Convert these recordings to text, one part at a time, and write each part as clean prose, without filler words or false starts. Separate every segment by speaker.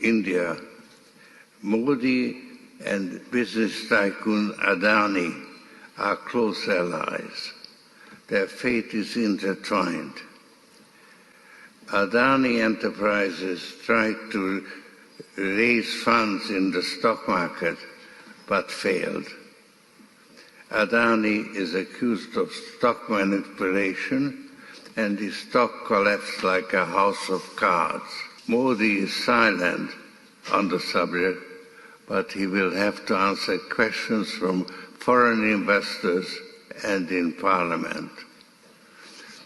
Speaker 1: India, Modi and business tycoon Adani are close allies. Their fate is intertwined. Adani Enterprises tried to raise funds in the stock market but failed. Adani is accused of stock manipulation and his stock collapsed like a house of cards. Modi is silent on the subject, but he will have to answer questions from foreign investors and in Parliament.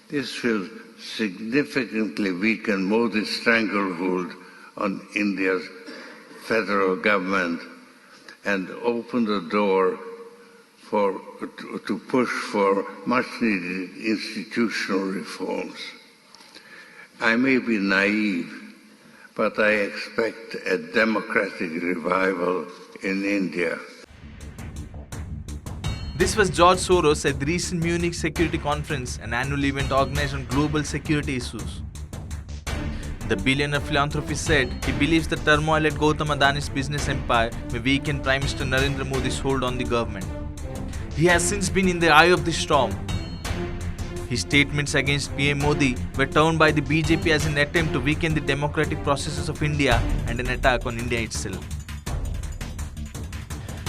Speaker 1: This will significantly weaken Modi's stranglehold on India's federal government and open the door to push for much-needed institutional reforms. I may be naive, but I expect a democratic revival in India.
Speaker 2: This was George Soros at the recent Munich Security Conference, an annual event organized on global security issues. The billionaire philanthropist said he believes the turmoil at Gautam Adani's business empire may weaken Prime Minister Narendra Modi's hold on the government. He has since been in the eye of the storm. His statements against PM Modi were termed by the BJP as an attempt to weaken the democratic processes of India and an attack on India itself.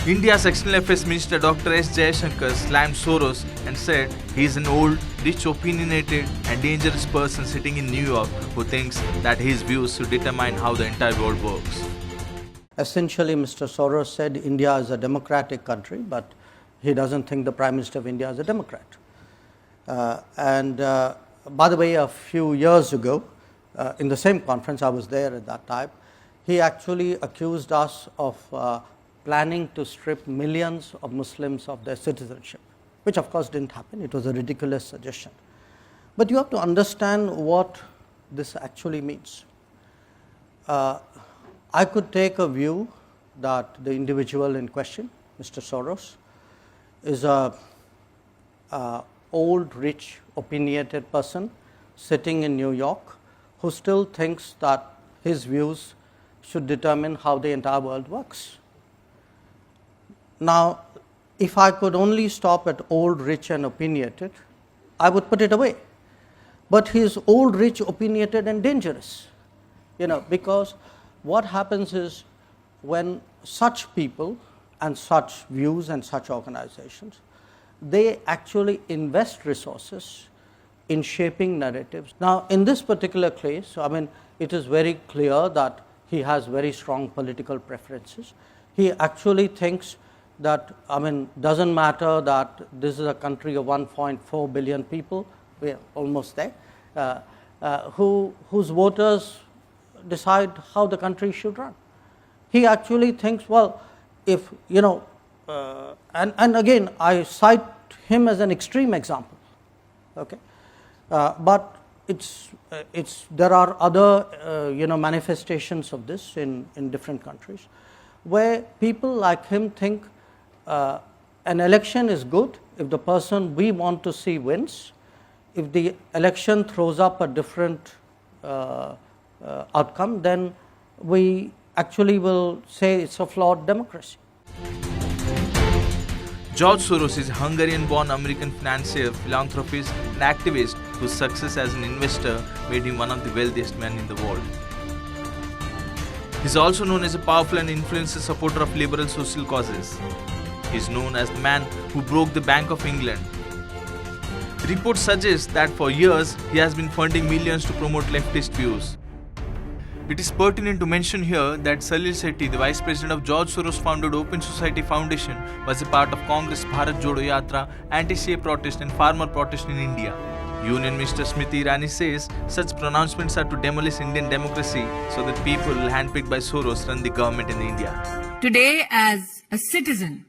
Speaker 2: India's External Affairs Minister Dr. S. Jaishankar slammed Soros and said he is an old, rich, opinionated and dangerous person sitting in New York who thinks that his views should determine how the entire world works.
Speaker 3: Essentially, Mr. Soros said India is a democratic country, but he doesn't think the Prime Minister of India is a Democrat. By the way, a few years ago, in the same conference, I was there at that time, he actually accused us of planning to strip millions of Muslims of their citizenship, which of course didn't happen. It was a ridiculous suggestion. But you have to understand what this actually means. I could take a view that the individual in question, Mr. Soros, is a old, rich, opinionated person sitting in New York who still thinks that his views should determine how the entire world works. Now, if I could only stop at old, rich and opinionated, I would put it away. But he is old, rich, opinionated and dangerous, because what happens is when such people and such views and such organizations, they actually invest resources in shaping narratives. Now, in this particular case, it is very clear that he has very strong political preferences. He actually thinks that, doesn't matter that this is a country of 1.4 billion people, we are almost there, whose voters decide how the country should run. He actually thinks, well, if, and again, I cite him as an extreme example, okay? But there are other, manifestations of this in different countries, where people like him think an election is good if the person we want to see wins. If the election throws up a different outcome, then we actually will say it's a flawed democracy.
Speaker 2: George Soros is a Hungarian-born American financier, philanthropist and activist whose success as an investor made him one of the wealthiest men in the world. He is also known as a powerful and influential supporter of liberal social causes. He is known as the man who broke the Bank of England. Reports suggest that for years he has been funding millions to promote leftist views. It is pertinent to mention here that Salil Shetty, the Vice President of George Soros-founded Open Society Foundation, was a part of Congress Bharat Jodo Yatra, anti-CA protest and farmer protest in India. Union Minister Smriti Irani says such pronouncements are to demolish Indian democracy so that people handpicked by Soros run the government in India.
Speaker 4: Today, as a citizen,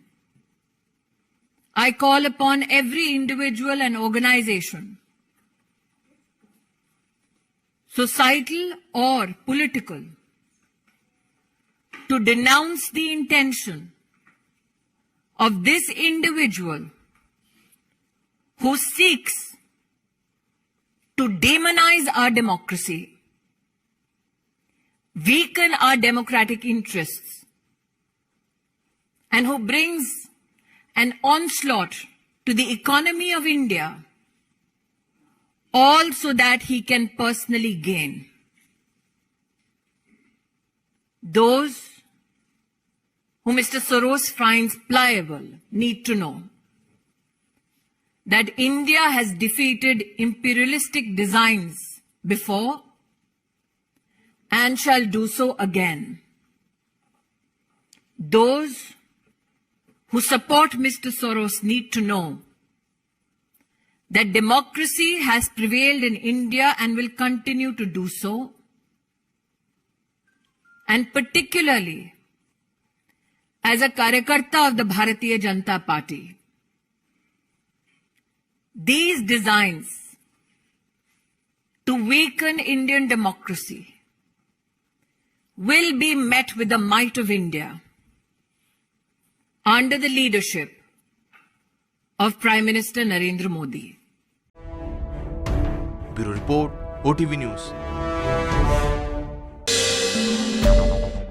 Speaker 4: I call upon every individual and organization, societal or political, to denounce the intention of this individual who seeks to demonize our democracy weaken our democratic interests, and who brings an onslaught to the economy of India, all so that he can personally gain. Those who Mr. Soros finds pliable need to know that India has defeated imperialistic designs before and shall do so again. Those who support Mr. Soros need to know that democracy has prevailed in India and will continue to do so, and particularly as a Karyakarta of the Bharatiya Janata Party, these designs to weaken Indian democracy will be met with the might of India under the leadership of Prime Minister Narendra Modi.
Speaker 2: Bureau Report, OTV News.